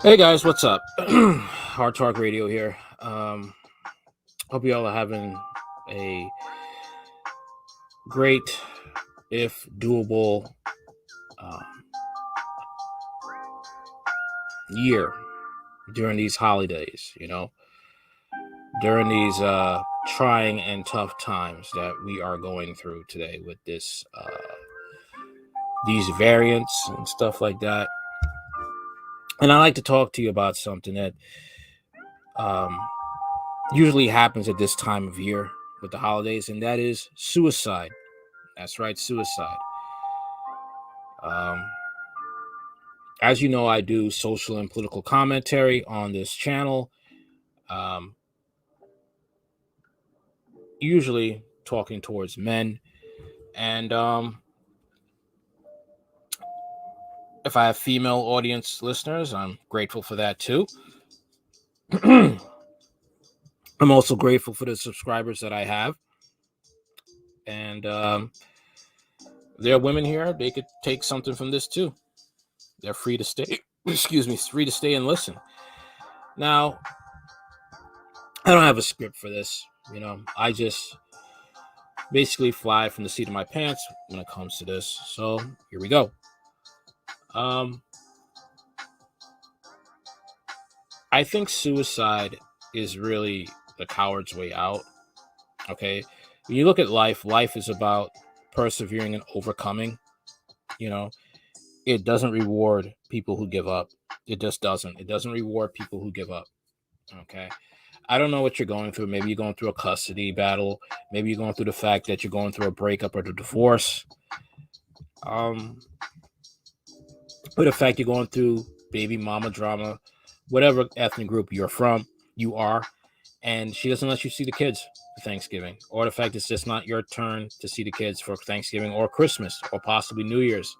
Hey guys, what's up? HardTalkRadio here. Hope you all are having a great, if doable, year during these holidays. During these trying and tough times that we are going through today with these variants and stuff like that. And I like to talk to you about something that usually happens at this time of year with the holidays, and that is suicide. That's right, suicide. As you know, I do social and political commentary on this channel, usually talking towards men. And if I have female audience listeners, I'm grateful for that too. I'm also grateful for the subscribers that I have. And there are women here, they could take something from this too. They're free to stay, free to stay and listen. Now, I don't have a script for this. I just basically fly from the seat of my pants when it comes to this. So here we go. I think suicide is really the coward's way out. Okay. When you look at life is about persevering and overcoming. It doesn't reward people who give up. It just doesn't. It doesn't reward people who give up. Okay. I don't know what you're going through. Maybe you're going through a custody battle. Maybe you're going through the fact that you're going through a breakup or a divorce. Or the fact you're going through baby mama drama, whatever ethnic group you are, and she doesn't let you see the kids for Thanksgiving, or the fact it's just not your turn to see the kids for Thanksgiving or Christmas or possibly New Year's.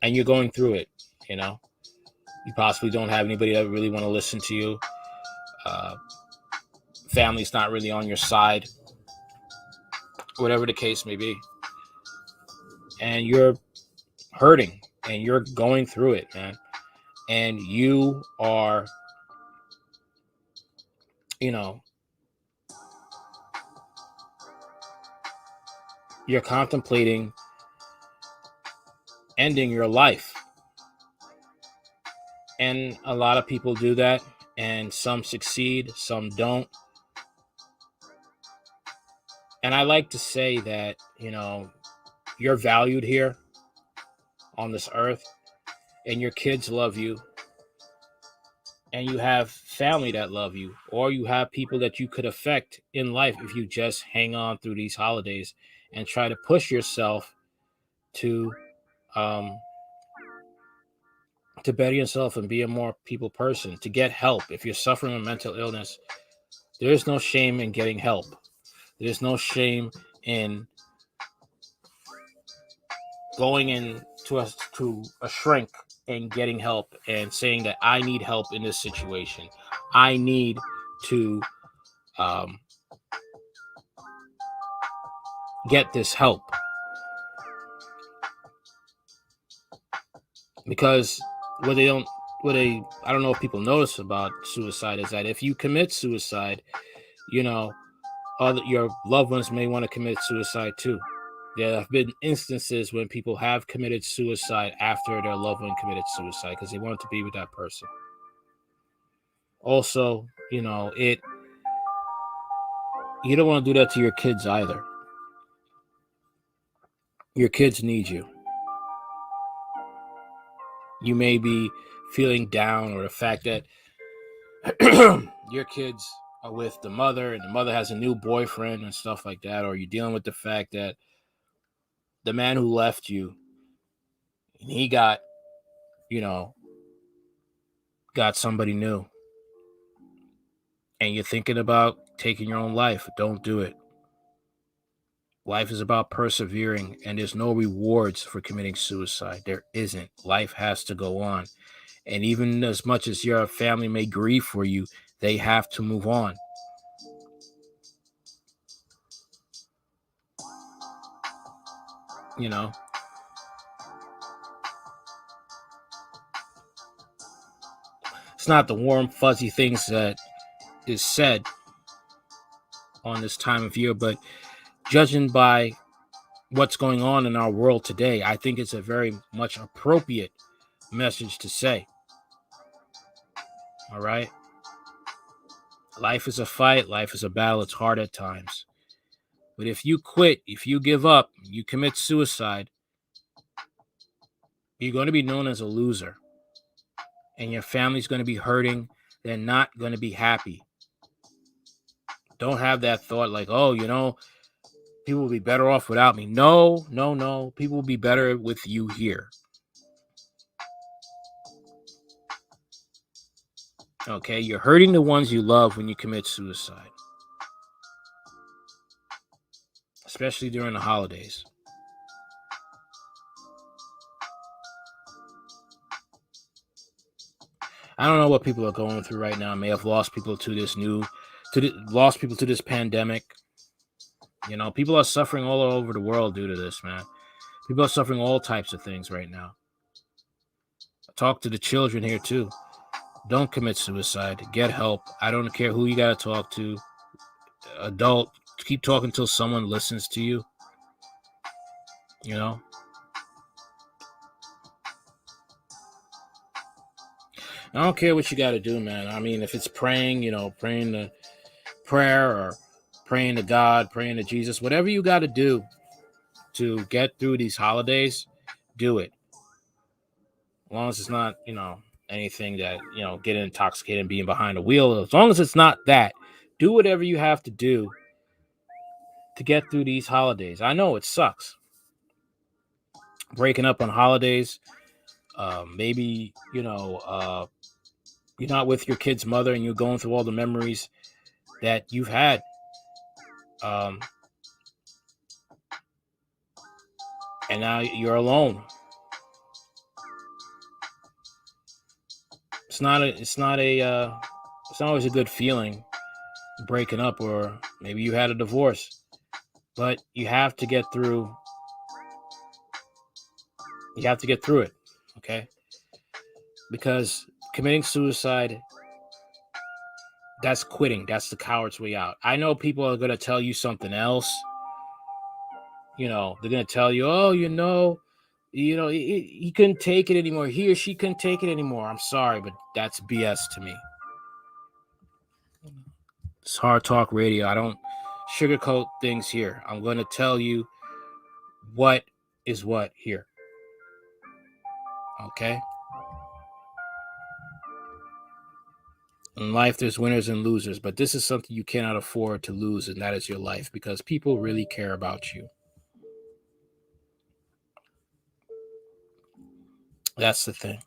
And you're going through it, You possibly don't have anybody that really want to listen to you. Family's not really on your side, whatever the case may be. And you're hurting and you're going through it, man. And you are, you're contemplating ending your life. And a lot of people do that, and some succeed, some don't. And I like to say that, you're valued here on this earth, and your kids love you, and you have family that love you, or you have people that you could affect in life if you just hang on through these holidays and try to push yourself to better yourself and be a more people person, to get help. If you're suffering with mental illness, there is no shame in getting help. There's no shame in going into a shrink and getting help and saying that I need help in this situation. I need to get this help. Because I don't know if people notice about suicide is that if you commit suicide, your loved ones may want to commit suicide too. There have been instances when people have committed suicide after their loved one committed suicide because they wanted to be with that person. Also, you don't want to do that to your kids either. Your kids need you. You may be feeling down, or the fact that your kids are with the mother and the mother has a new boyfriend and stuff like that, or you're dealing with the fact that the man who left you, and he got somebody new, and you're thinking about taking your own life. Don't do it. Life is about persevering, and there's no rewards for committing suicide. There isn't. Life has to go on. And even as much as your family may grieve for you, they have to move on. It's not the warm, fuzzy things that is said on this time of year, but judging by what's going on in our world today, I think it's a very much appropriate message to say. All right. Life is a fight. Life is a battle. It's hard at times. But if you quit, if you give up, you commit suicide, you're going to be known as a loser. And your family's going to be hurting. They're not going to be happy. Don't have that thought like, oh, people will be better off without me. No. People will be better with you here. Okay, you're hurting the ones you love when you commit suicide, especially during the holidays. I don't know what people are going through right now. May have lost people to this pandemic. People are suffering all over the world due to this, man. People are suffering all types of things right now. I talk to the children here too. Don't commit suicide. Get help. I don't care who you got to talk to. Adult, keep talking until someone listens to you. I don't care what you got to do, man. I mean, if it's praying, praying the prayer or praying to God, praying to Jesus, whatever you got to do to get through these holidays, do it. As long as it's not, anything that, getting intoxicated and being behind the wheel. As long as it's not that, do whatever you have to do to get through these holidays. I know it sucks. Breaking up on holidays. Maybe, you're not with your kid's mother and you're going through all the memories that you've had. And now you're alone. It's not always a good feeling breaking up, or maybe you had a divorce, but you have to get through. You have to get through it. Okay. Because committing suicide, that's quitting. That's the coward's way out. I know people are going to tell you something else. They're going to tell you, oh, he couldn't take it anymore. He or she couldn't take it anymore. I'm sorry, but that's BS to me. It's Hard Talk Radio. I don't sugarcoat things here. I'm going to tell you what is what here. Okay? In life, there's winners and losers, but this is something you cannot afford to lose, and that is your life, because people really care about you. That's the thing.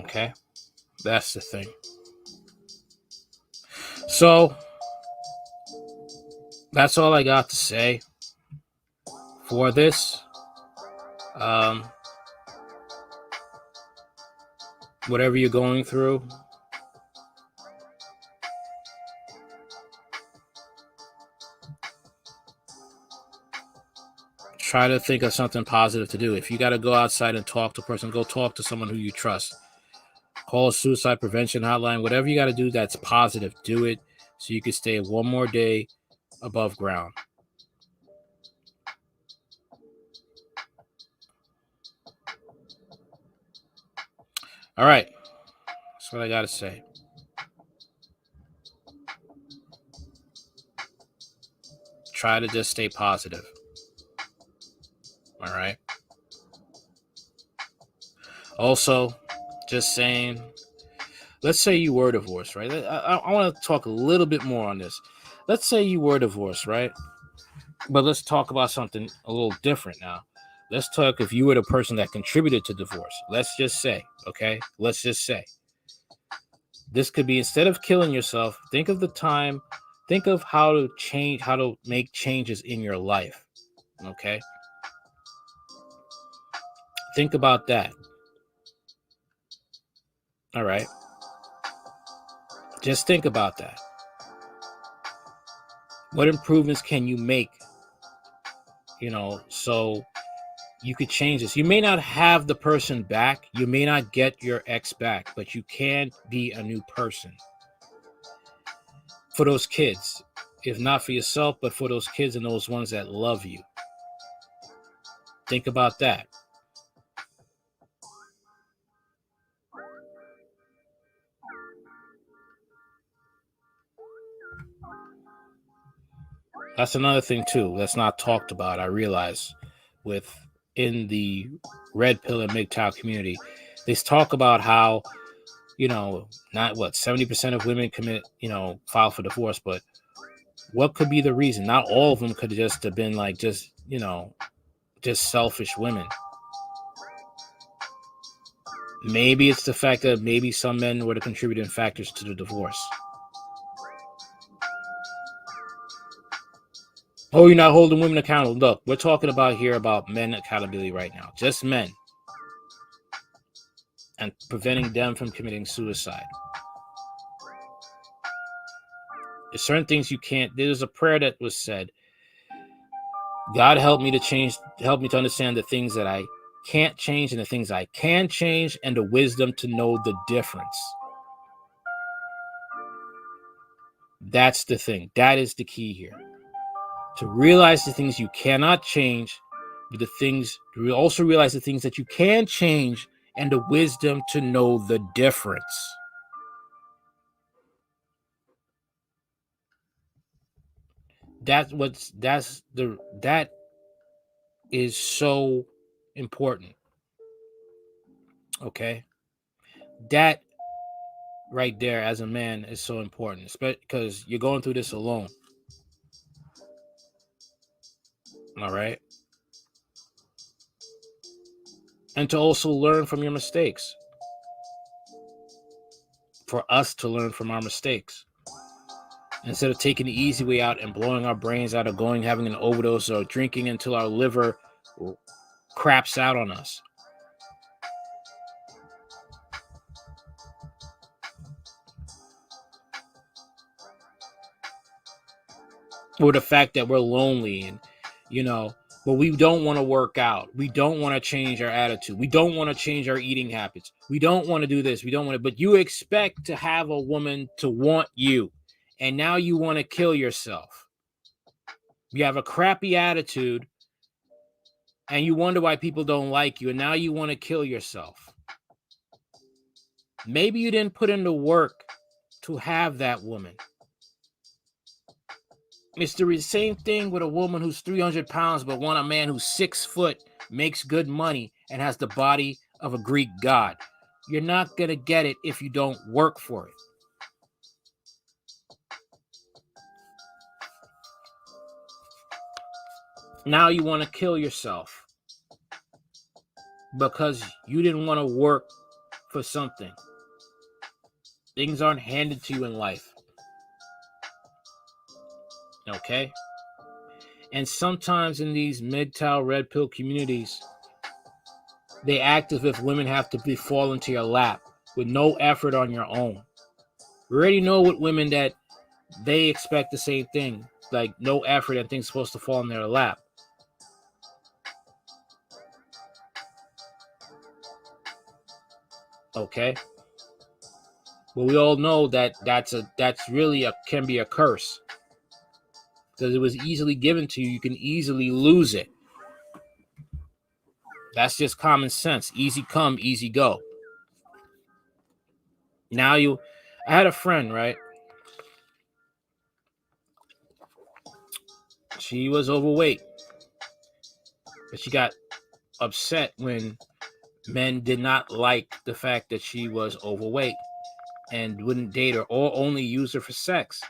Okay? That's the thing. So, that's all I got to say for this. Whatever you're going through, try to think of something positive to do. If you got to go outside and talk to a person, go talk to someone who you trust. Call a suicide prevention hotline. Whatever you got to do that's positive, do it so you can stay one more day above ground. All right. That's what I got to say. Try to just stay positive. All right. Also, just saying, let's say you were divorced, right? I want to talk a little bit more on this. Let's say you were divorced, right? But let's talk about something a little different now. Let's talk if you were the person that contributed to divorce. Let's just say, okay? Let's just say. This could be, instead of killing yourself, think of the time, think of how to make changes in your life, okay? Think about that. All right. Just think about that. What improvements can you make So you could change this. You may not have the person back. You may not get your ex back, but you can be a new person for those kids. If not for yourself, but for those kids and those ones that love you. Think about that. That's another thing too that's not talked about. I realize within the red pill and MGTOW community, they talk about how not 70% of women commit file for divorce, but what could be the reason? Not all of them could just have been like just selfish women. Maybe it's the fact that maybe some men were the contributing factors to the divorce. Oh, you're not holding women accountable. Look, we're talking about men accountability right now. Just men. And preventing them from committing suicide. There's certain things you can't. There's a prayer that was said. God help me to understand the things that I can't change and the things I can change, and the wisdom to know the difference. That's the thing. That is the key here. To realize the things you cannot change, but to also realize the things that you can change, and the wisdom to know the difference. That is so important. Okay? That right there as a man is so important, especially because you're going through this alone. All right? And to also learn from your mistakes. For us to learn from our mistakes. Instead of taking the easy way out and blowing our brains out, or having an overdose, or drinking until our liver craps out on us. Or the fact that we're lonely and, but we don't want to work out. We don't want to change our attitude. We don't want to change our eating habits. We don't want to do this. We don't want to, but you expect to have a woman to want you. And now you want to kill yourself. You have a crappy attitude and you wonder why people don't like you. And now you want to kill yourself. Maybe you didn't put in the work to have that woman. It's the same thing with a woman who's 300 pounds but want a man who's 6 foot, makes good money, and has the body of a Greek god. You're not going to get it if you don't work for it. Now you want to kill yourself because you didn't want to work for something. Things aren't handed to you in life. Okay? And sometimes in these MGTOW red pill communities, they act as if women have to fall into your lap with no effort on your own. We already know with women that they expect the same thing, like no effort and things supposed to fall in their lap. Okay? But we all know that can be a curse. Because it was easily given to you, you can easily lose it. That's just common sense. Easy come, easy go. I had a friend, right? She was overweight. But she got upset when men did not like the fact that she was overweight and wouldn't date her or only use her for sex.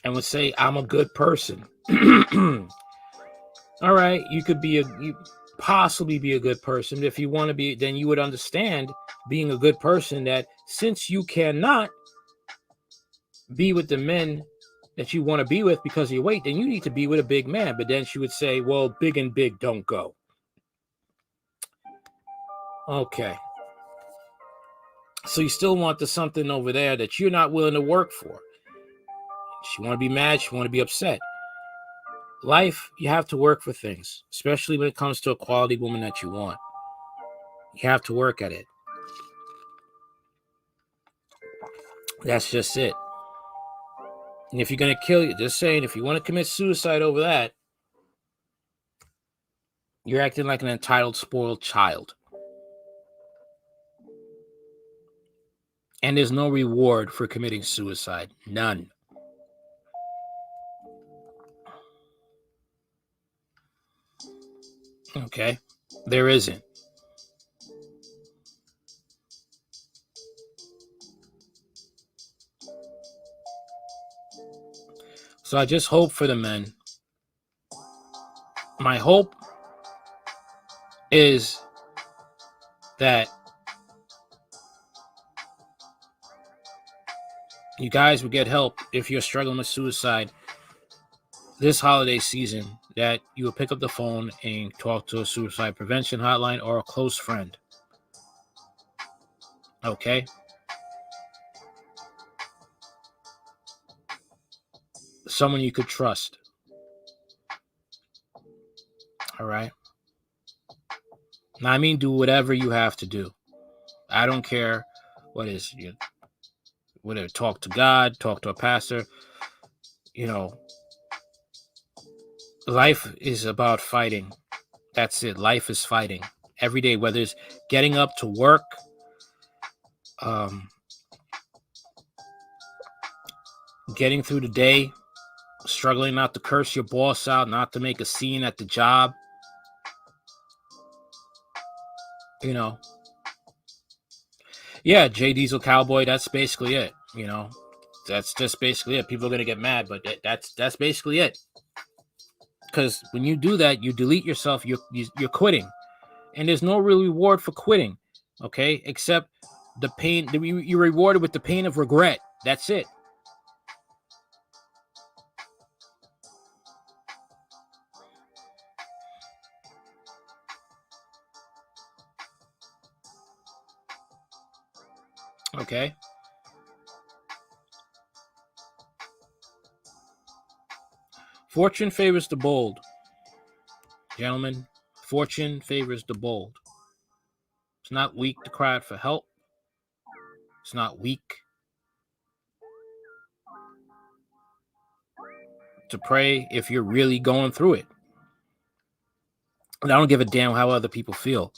And would say, I'm a good person. All right, you possibly be a good person. If you want to be, then you would understand being a good person that since you cannot be with the men that you want to be with because of your weight, then you need to be with a big man. But then she would say, well, big and big don't go. Okay. So you still want something over there that you're not willing to work for. She want to be mad. She want to be upset. Life, you have to work for things, especially when it comes to a quality woman that you want. You have to work at it. That's just it. And if you're going to kill you, just saying, if you want to commit suicide over that, you're acting like an entitled, spoiled child. And there's no reward for committing suicide. None. Okay? There isn't. So I just hope for the men. My hope is that you guys will get help if you're struggling with suicide this holiday season, that you will pick up the phone and talk to a suicide prevention hotline or a close friend. Okay? Someone you could trust. All right? Now, I mean, do whatever you have to do. I don't care what is, whatever, talk to God, talk to a pastor. Life is about fighting. That's it. Life is fighting every day, whether it's getting up to work, getting through the day, struggling not to curse your boss out, not to make a scene at the job. Yeah, Jay Diesel Cowboy, that's basically it. That's just basically it. People are going to get mad, but that's basically it. Because when you do that, you delete yourself, you're quitting. And there's no real reward for quitting, okay? Except the pain, you're rewarded with the pain of regret. That's it. Okay? Fortune favors the bold. Gentlemen, fortune favors the bold. It's not weak to cry out for help. It's not weak to pray if you're really going through it. And I don't give a damn how other people feel.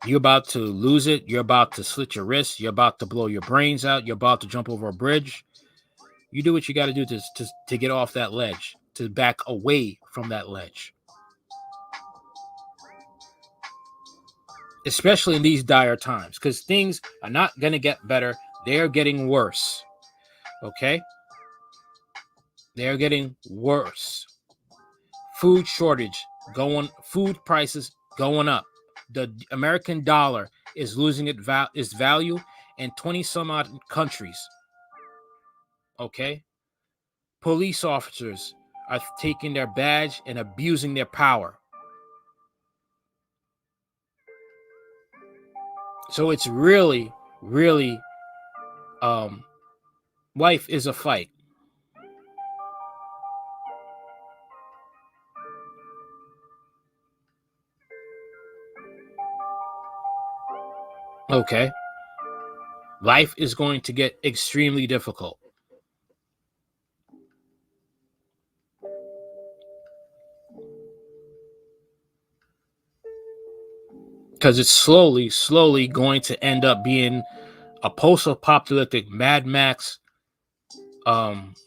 You're about to lose it. You're about to slit your wrists. You're about to blow your brains out. You're about to jump over a bridge. You do what you got to do to get off that ledge, to back away from that ledge. Especially in these dire times, because things are not going to get better. They're getting worse. Okay? They're getting worse. Food shortage food prices going up. The American dollar is losing its value in 20 some odd countries. Okay? Police officers are taking their badge and abusing their power. So it's really, really, life is a fight. Okay? Life is going to get extremely difficult. Because it's slowly going to end up being a post-apocalyptic Mad Max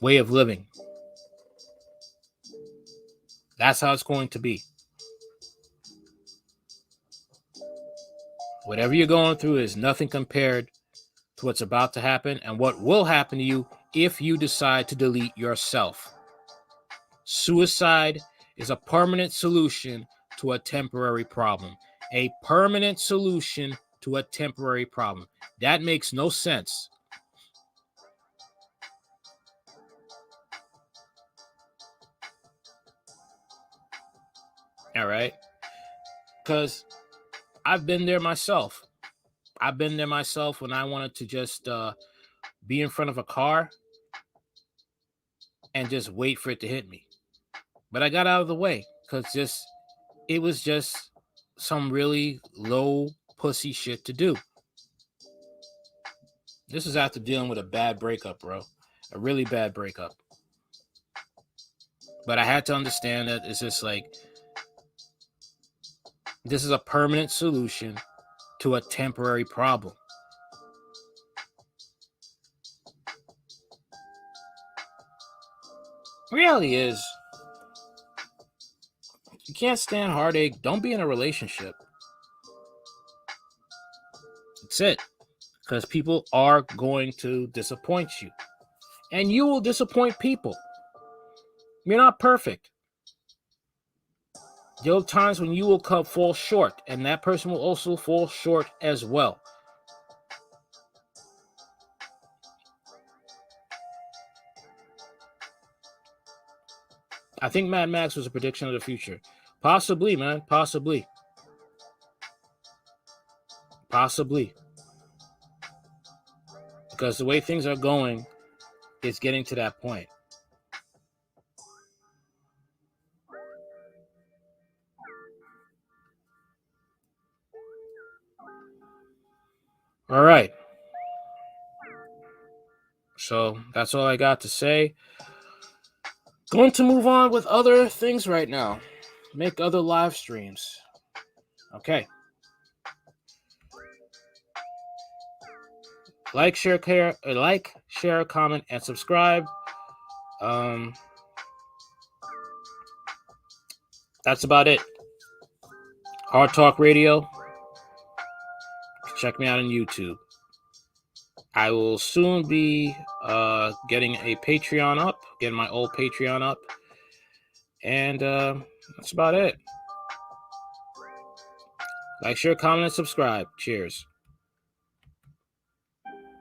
way of living. That's how it's going to be. Whatever you're going through is nothing compared to what's about to happen and what will happen to you if you decide to delete yourself. Suicide is a permanent solution to a temporary problem. A permanent solution to a temporary problem. That makes no sense. All right? Because I've been there myself. I've been there myself when I wanted to just be in front of a car and just wait for it to hit me. But I got out of the way because it was just some really low pussy shit to do. This is after dealing with a bad breakup, bro. A really bad breakup. But I had to understand that it's just like, this is a permanent solution to a temporary problem. Reality is, you can't stand heartache. Don't be in a relationship. That's it. Because people are going to disappoint you. And you will disappoint people. You're not perfect. There are times when you will fall short, and that person will also fall short as well. I think Mad Max was a prediction of the future. Possibly, man. Possibly. Possibly. Because the way things are going, it's getting to that point. All right. So that's all I got to say. Going to move on with other things right now. Make other live streams. Okay. Like, share, comment, and subscribe. That's about it. Hard Talk Radio. Check me out on YouTube. I will soon be getting a Patreon up, getting my old Patreon up. And that's about it. Like, share, comment, and subscribe. Cheers.